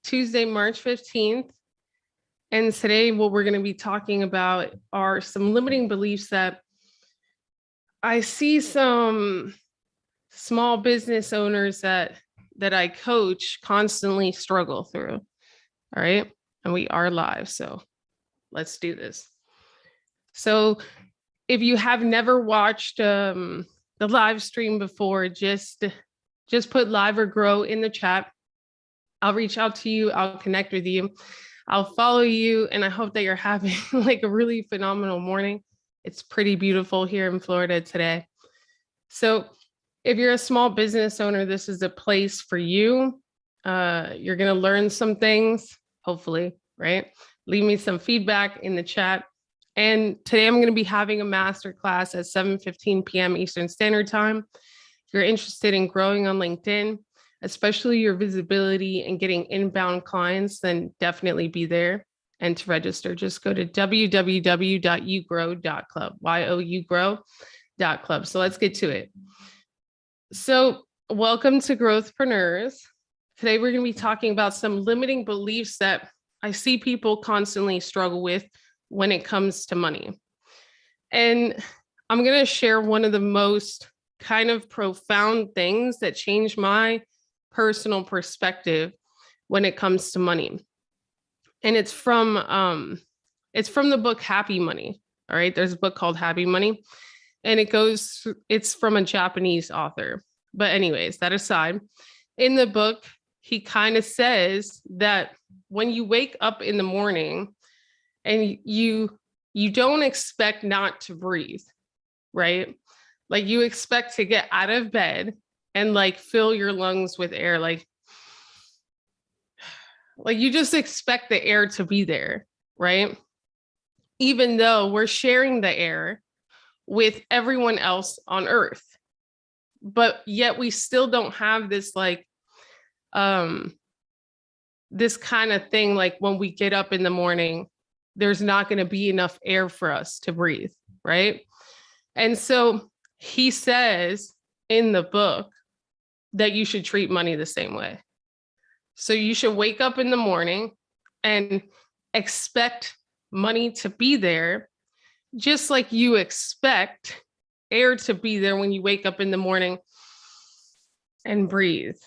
Tuesday, March 15th. And today, what we're going to be talking about are some limiting beliefs that I see some small business owners that I coach constantly struggle through. All right. And we are live. So let's do this. So if you have never watched the live stream before, just put live or grow in the chat. I'll reach out to you. I'll connect with you. I'll follow you. And I hope that you're having like a really phenomenal morning. It's pretty beautiful here in Florida today. So if you're a small business owner, this is a place for you. You're going to learn some things, hopefully, right? Leave me some feedback in the chat. And today I'm going to be having a masterclass at 7:15 p.m. Eastern Standard Time. If you're interested in growing on LinkedIn, especially your visibility and getting inbound clients, then definitely be there. And to register, just go to www.yougrow.club, yougrow.club. So let's get to it. So welcome to Growthpreneurs. Today, we're going to be talking about some limiting beliefs that I see people constantly struggle with when it comes to money. And I'm going to share one of the most kind of profound things that changed my personal perspective when it comes to money. And it's from the book Happy Money. All right. There's a book called Happy Money, and it's from a Japanese author. But anyways, that aside, in the book, he kind of says that when you wake up in the morning and you don't expect not to breathe, right? Like you expect to get out of bed and like fill your lungs with air, like you just expect the air to be there, right? Even though we're sharing the air with everyone else on earth, but yet we still don't have this like this kind of thing, like when we get up in the morning, there's not going to be enough air for us to breathe, right? And so he says in the book that you should treat money the same way. So you should wake up in the morning and expect money to be there, just like you expect air to be there when you wake up in the morning and breathe,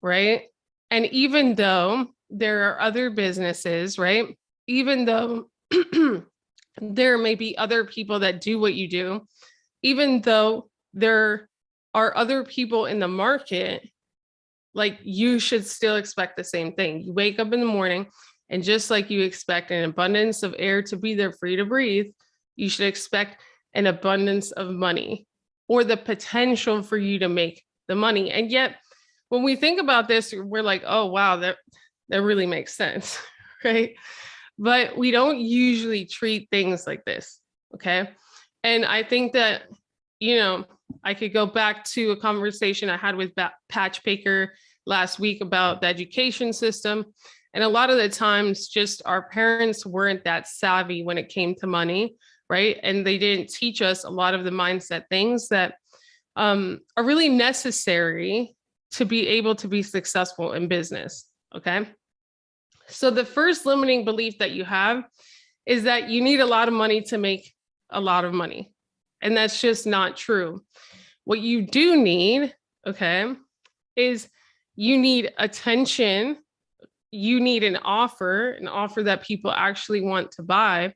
right? And even though there are other businesses, right? Even though there may be other people that do what you do, even though there are other people in the market, like you should still expect the same thing. You wake up in the morning, and just like you expect an abundance of air to be there for you to breathe, you should expect an abundance of money or the potential for you to make the money. And yet, when we think about this, we're like, oh, wow, that really makes sense, right? But we don't usually treat things like this, okay? And I think that, I could go back to a conversation I had with Patch Baker last week about the education system. And a lot of the times, just our parents weren't that savvy when it came to money, right? And they didn't teach us a lot of the mindset things that are really necessary to be able to be successful in business, okay? So the first limiting belief that you have is that you need a lot of money to make a lot of money. And that's just not true. What you do need, okay, is you need attention. You need an offer that people actually want to buy.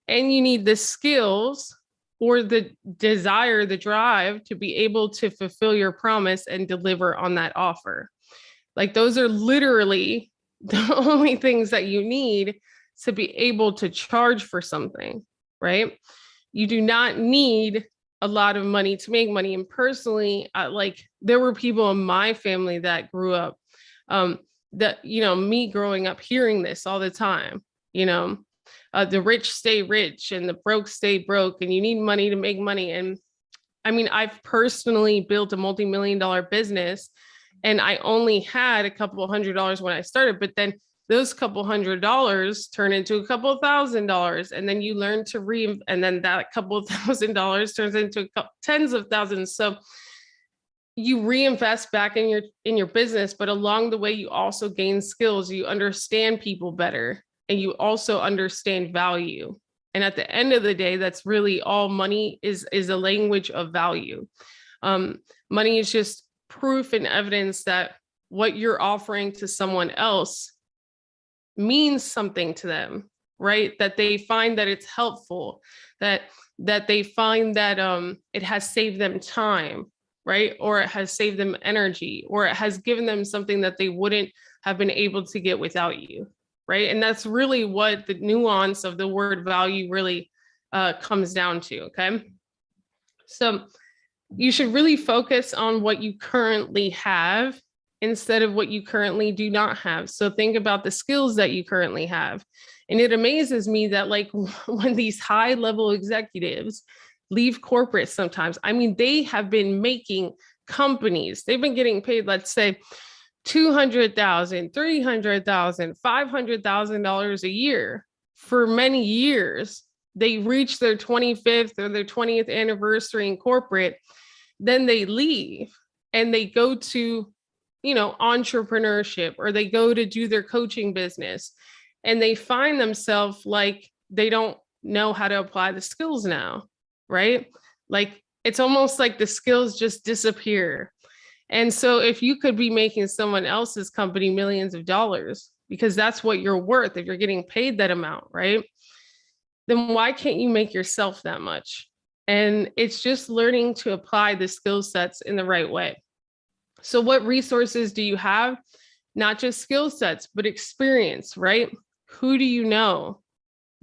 And you need the skills or the desire, the drive to be able to fulfill your promise and deliver on that offer. Like those are literally the only things that you need to be able to charge for something, right? You do not need a lot of money to make money. And personally, like there were people in my family that grew up, that, me growing up hearing this all the time, the rich stay rich and the broke stay broke, and you need money to make money. And I mean, I've personally built a multi-million-dollar business, and I only had a couple $100s when I started, but then those couple $100s turn into a couple $1,000s, and then you learn to and then that couple $1,000s turns into tens of thousands. So you reinvest back in your business, but along the way, you also gain skills. You understand people better, and you also understand value. And at the end of the day, that's really all money is a language of value. Money is just proof and evidence that what you're offering to someone else means something to them, right? That they find that it's helpful, that they find that it has saved them time, right? Or it has saved them energy, or it has given them something that they wouldn't have been able to get without you, right? And that's really what the nuance of the word value really comes down to, okay? So you should really focus on what you currently have instead of what you currently do not have. So think about the skills that you currently have. And it amazes me that like when these high level executives leave corporate sometimes, I mean, they have been making companies, they've been getting paid, let's say, $200,000, $300,000, $500,000 a year for many years. They reach their 25th or their 20th anniversary in corporate, then they leave and they go to, you know, entrepreneurship, or they go to do their coaching business, and they find themselves like they don't know how to apply the skills now, right? Like it's almost like the skills just disappear. And so if you could be making someone else's company millions of dollars, because that's what you're worth, if you're getting paid that amount, right? Then why can't you make yourself that much? And it's just learning to apply the skill sets in the right way. So what resources do you have? Not just skill sets, but experience, right? Who do you know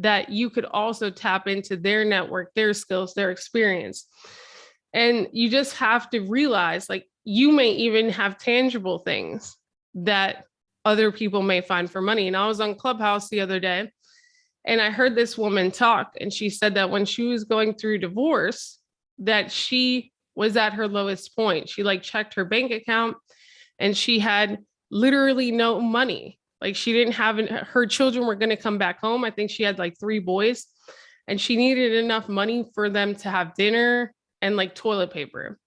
that you could also tap into their network, their skills, their experience? And you just have to realize, like, you may even have tangible things that other people may find for money. And I was on Clubhouse the other day, and I heard this woman talk, and she said that when she was going through divorce, that she was at her lowest point. She like checked her bank account and she had literally no money. Like she didn't have, her children were going to come back home. I think she had like 3 boys, and she needed enough money for them to have dinner and like toilet paper.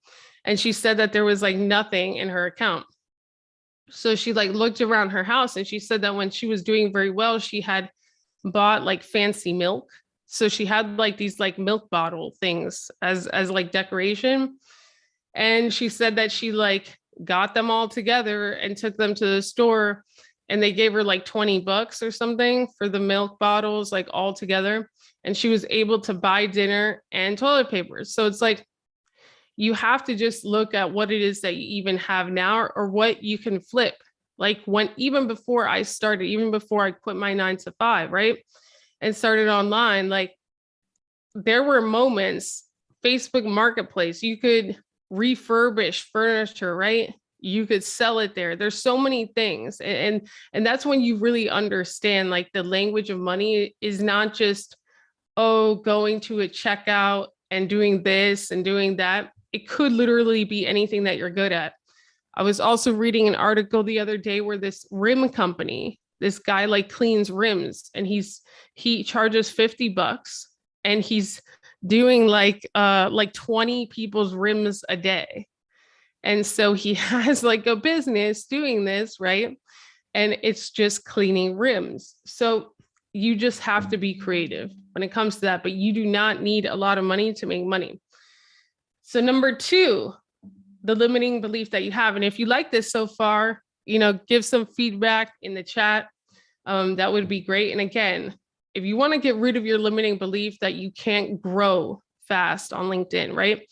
And she said that there was like nothing in her account. So she like looked around her house, and she said that when she was doing very well, she had bought like fancy milk. So she had like these like milk bottle things as like decoration. And she said that she like got them all together and took them to the store, and they gave her like $20 or something for the milk bottles, like all together. And she was able to buy dinner and toilet paper. So it's like, you have to just look at what it is that you even have now, or what you can flip. Like when, even before I started, even before I quit my 9 to 5, right? And started online, like there were moments, Facebook Marketplace, you could refurbish furniture, right? You could sell it there. There's so many things. And that's when you really understand, like the language of money is not just, oh, going to a checkout and doing this and doing that. It could literally be anything that you're good at. I was also reading an article the other day where this rim company, this guy like cleans rims, and he charges $50, and he's doing like 20 people's rims a day. And so he has like a business doing this, right? And it's just cleaning rims. So you just have to be creative when it comes to that, but you do not need a lot of money to make money. So number 2, the limiting belief that you have. And if you like this so far, you know, give some feedback in the chat. That would be great. And again, if you want to get rid of your limiting belief that you can't grow fast on LinkedIn, right?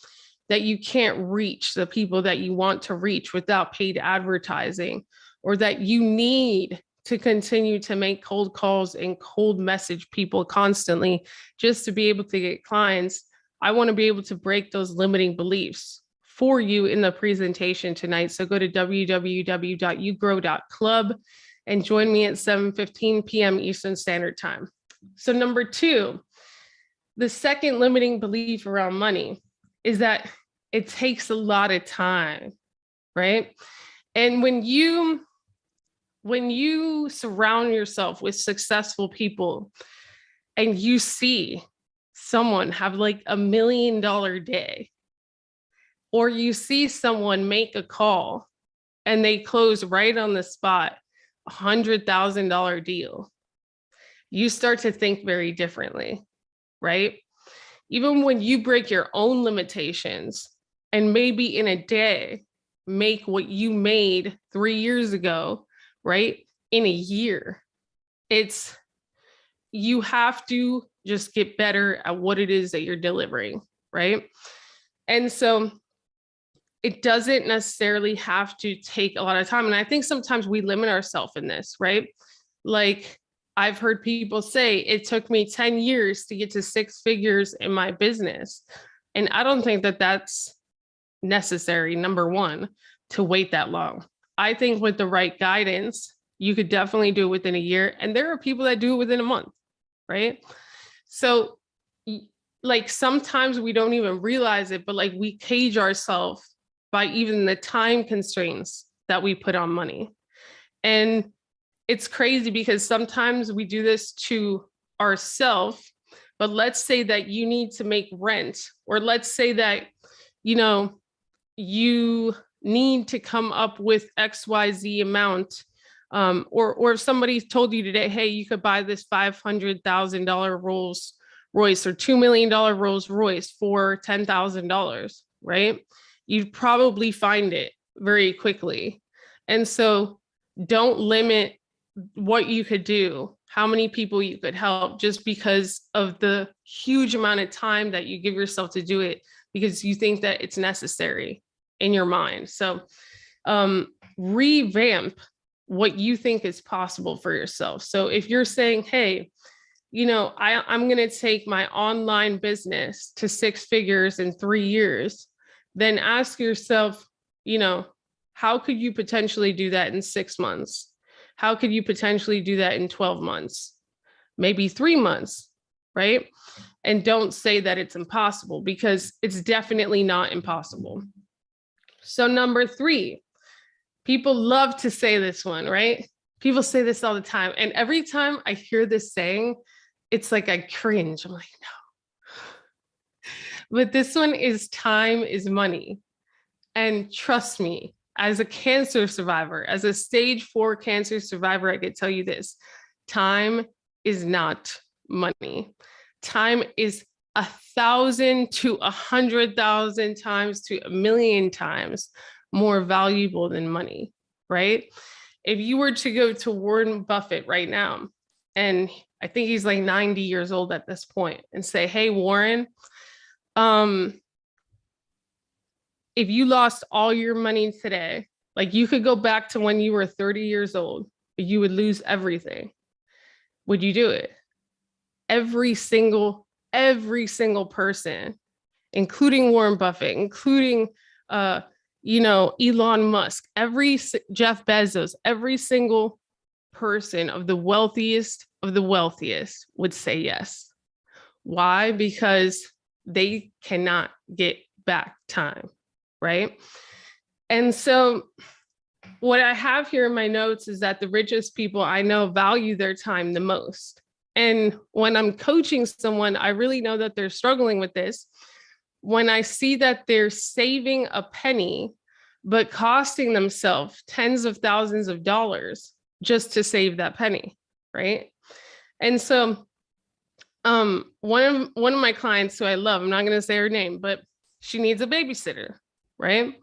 That you can't reach the people that you want to reach without paid advertising, or that you need to continue to make cold calls and cold message people constantly just to be able to get clients. I want to be able to break those limiting beliefs for you in the presentation tonight. So go to www.ugrow.club and join me at 7:15 p.m. Eastern Standard Time. So number 2, the second limiting belief around money is that it takes a lot of time, right? And when you surround yourself with successful people and you see someone have like $1 million day, or you see someone make a call and they close right on the spot, $100,000 deal, you start to think very differently, right? Even when you break your own limitations and maybe in a day make what you made 3 years ago, right? In a year, it's, you have to just get better at what it is that you're delivering, right? And so it doesn't necessarily have to take a lot of time. And I think sometimes we limit ourselves in this, right? Like I've heard people say it took me 10 years to get to 6 figures in my business. And I don't think that that's necessary, number one, to wait that long. I think with the right guidance, you could definitely do it within a year. And there are people that do it within a month, right? So like sometimes we don't even realize it, but like we cage ourselves by even the time constraints that we put on money. And it's crazy because sometimes we do this to ourselves, but let's say that you need to make rent, or let's say that, you know, you need to come up with XYZ amount. Or if somebody told you today, hey, you could buy this $500,000 Rolls Royce or $2 million Rolls Royce for $10,000, right? You'd probably find it very quickly. And so don't limit what you could do, how many people you could help, just because of the huge amount of time that you give yourself to do it, because you think that it's necessary in your mind. So revamp what you think is possible for yourself. So if you're saying, hey, you know, I'm going to take my online business to 6 figures in 3 years, then ask yourself, you know, how could you potentially do that in 6 months? How could you potentially do that in 12 months? Maybe 3 months, right? And don't say that it's impossible, because it's definitely not impossible. So number 3, people love to say this one, right? People say this all the time. And every time I hear this saying, it's like I cringe. I'm like, no. But this one is time is money. And trust me, as a cancer survivor, as a stage 4 cancer survivor, I could tell you this: time is not money. Time is 1,000 to 100,000 times to 1,000,000 times more valuable than money, right? If you were to go to Warren Buffett right now, and I think he's like 90 years old at this point, and say, hey, Warren, if you lost all your money today, like you could go back to when you were 30 years old, but you would lose everything. Would you do it? Every single person, including Warren Buffett, including, Elon Musk, Jeff Bezos, every single person of the wealthiest would say yes. Why? Because they cannot get back time, right? And so what I have here in my notes is that the richest people I know value their time the most. And when I'm coaching someone, I really know that they're struggling with this. When I see that they're saving a penny, but costing themselves tens of thousands of dollars just to save that penny, right? And so one of my clients who I love, I'm not going to say her name, but she needs a babysitter, right?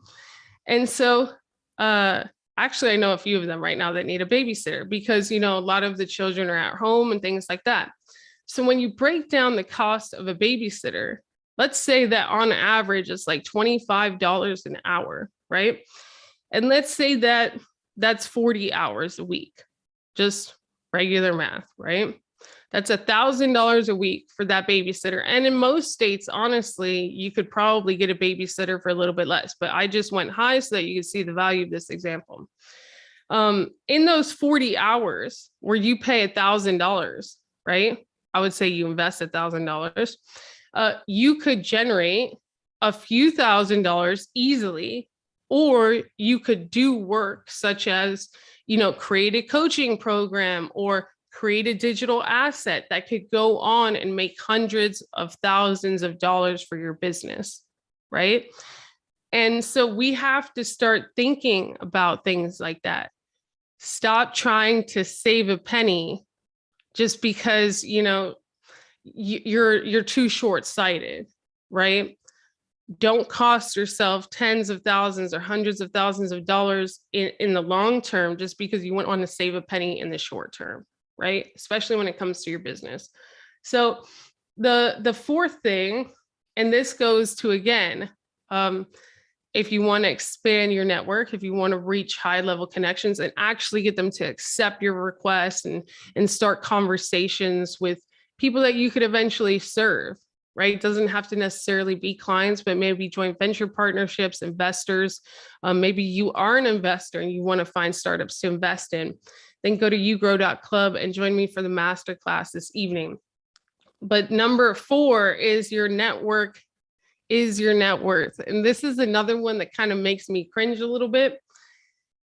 And so actually, I know a few of them right now that need a babysitter, because, a lot of the children are at home and things like that. So when you break down the cost of a babysitter, let's say that on average, it's like $25 an hour, right? And let's say that that's 40 hours a week, just regular math, right? That's $1,000 a week for that babysitter. And in most states, honestly, you could probably get a babysitter for a little bit less, but I just went high so that you can see the value of this example. In those 40 hours where you pay $1,000, right? I would say you invest $1,000. You could generate a few $1,000s easily, or you could do work such as, create a coaching program or create a digital asset that could go on and make hundreds of thousands of dollars for your business, right? And so we have to start thinking about things like that. Stop trying to save a penny just because, you're too short-sighted, right? Don't cost yourself tens of thousands or hundreds of thousands of dollars in the long term just because you want to save a penny in the short term, right? Especially when it comes to your business. So the fourth thing, and this goes to, again, if you want to expand your network, if you want to reach high level connections and actually get them to accept your request and start conversations with people that you could eventually serve, right? It doesn't have to necessarily be clients, but maybe joint venture partnerships, investors. Maybe you are an investor and you want to find startups to invest in. Then go to ugrow.club and join me for the masterclass this evening. But number 4 is your network is your net worth. And this is another one that kind of makes me cringe a little bit,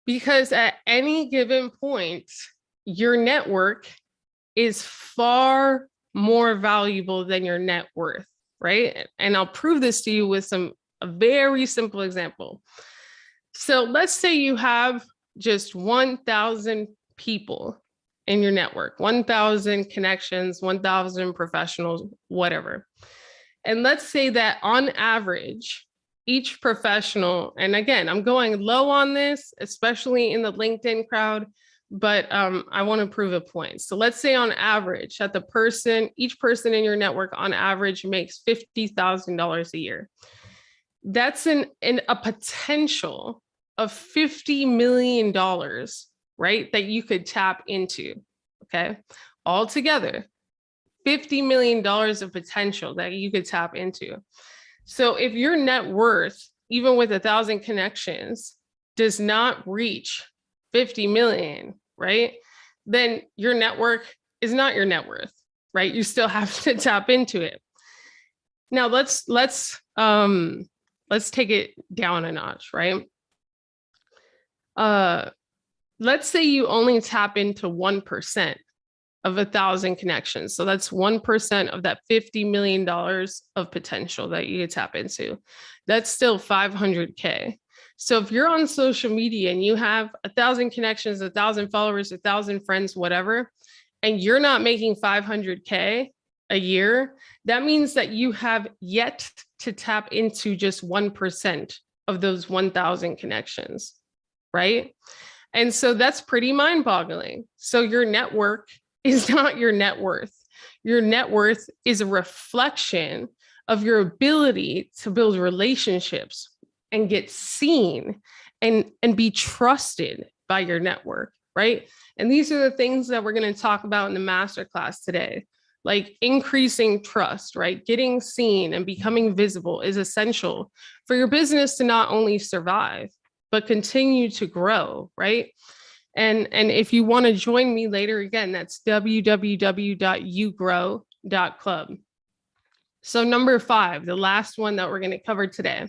because at any given point, your network is far more valuable than your net worth, right? And I'll prove this to you with a very simple example. So let's say you have just 1,000 people in your network, 1,000 connections, 1,000 professionals, whatever. And let's say that on average, each professional, and again, I'm going low on this, especially in the LinkedIn crowd, but I want to prove a point. So let's say on average that each person in your network on average makes $50,000 a year. That's a potential of $50 million, right? That you could tap into, okay? Altogether, $50 million of potential that you could tap into. So if your net worth, even with 1,000 connections, does not reach 50 million, right? Then your network is not your net worth, right? You still have to tap into it. Now let's take it down a notch, right? Let's say you only tap into 1% of 1,000 connections. So that's 1% of that $50 million of potential that you could tap into. That's still 500K. So if you're on social media and you have 1,000 connections, 1,000 followers, 1,000 friends, whatever, and you're not making 500K a year, that means that you have yet to tap into just 1% of those 1,000 connections, right? And so that's pretty mind-boggling. So your network is not your net worth. Your net worth is a reflection of your ability to build relationships and get seen and be trusted by your network, right? And these are the things that we're going to talk about in the masterclass today. Like increasing trust, right? Getting seen and becoming visible is essential for your business to not only survive, but continue to grow, right? And if you want to join me later, again, that's www.ugrow.club. So number 5, the last one that we're going to cover today,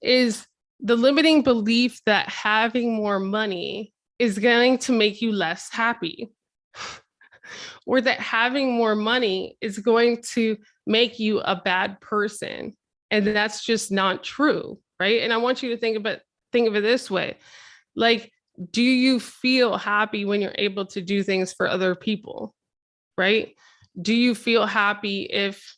is the limiting belief that having more money is going to make you less happy, or that having more money is going to make you a bad person. And that's just not true, right? And I want you to think of it this way. Like, do you feel happy when you're able to do things for other people, right? Do you feel happy if,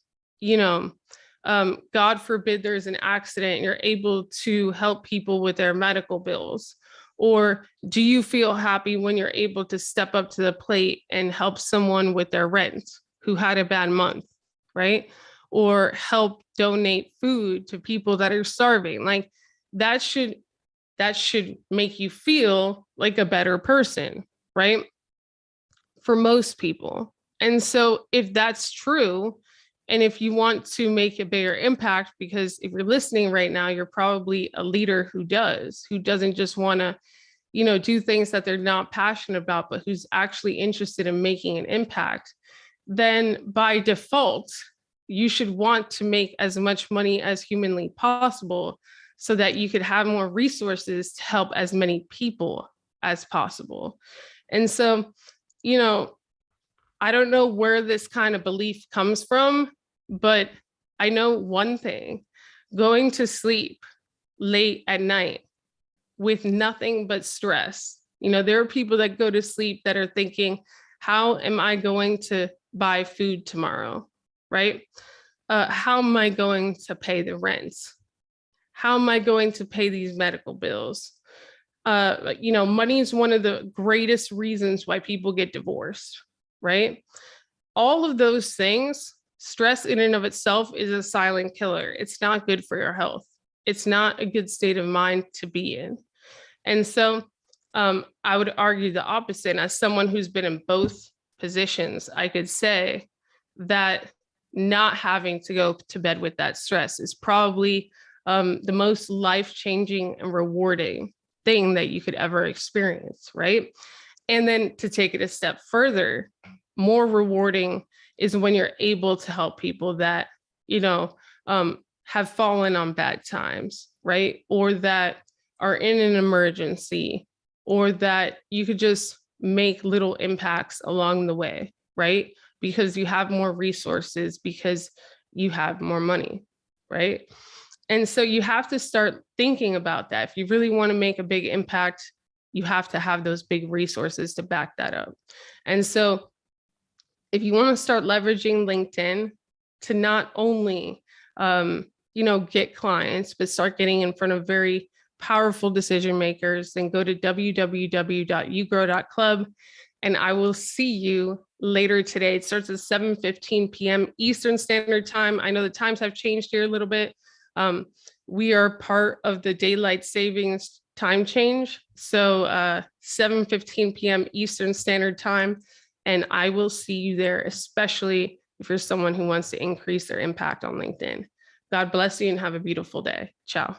God forbid there's an accident and you're able to help people with their medical bills? Or do you feel happy when you're able to step up to the plate and help someone with their rent who had a bad month, right? Or help donate food to people that are starving? Like that should make you feel like a better person, right? For most people. And so if that's true, and if you want to make a bigger impact, because if you're listening right now, you're probably a leader who doesn't just want to, do things that they're not passionate about, but who's actually interested in making an impact, then by default, you should want to make as much money as humanly possible so that you could have more resources to help as many people as possible. And so, I don't know where this kind of belief comes from, but I know one thing: going to sleep late at night with nothing but stress. You know, there are people that go to sleep that are thinking, how am I going to buy food tomorrow? Right? How am I going to pay the rent? How am I going to pay these medical bills? You know, money is one of the greatest reasons why people get divorced, right? All of those things, stress in and of itself is a silent killer. It's not good for your health. It's not a good state of mind to be in. And so I would argue the opposite. As someone who's been in both positions, I could say that not having to go to bed with that stress is probably the most life-changing and rewarding thing that you could ever experience, right? And then to take it a step further, more rewarding is when you're able to help people that, you know, have fallen on bad times, right? Or that are in an emergency, or that you could just make little impacts along the way, right? Because you have more resources, because you have more money, right? And so you have to start thinking about that. If you really want to make a big impact, you have to have those big resources to back that up. And so if you want to start leveraging LinkedIn to not only, you know, get clients, but start getting in front of very powerful decision makers, then go to www.ugrow.club. And I will see you later today. It starts at 7:15 p.m. Eastern Standard Time. I know the times have changed here a little bit. We are part of the daylight savings time change. So 7:15 p.m. Eastern Standard Time. And I will see you there, especially if you're someone who wants to increase their impact on LinkedIn. God bless you and have a beautiful day. Ciao.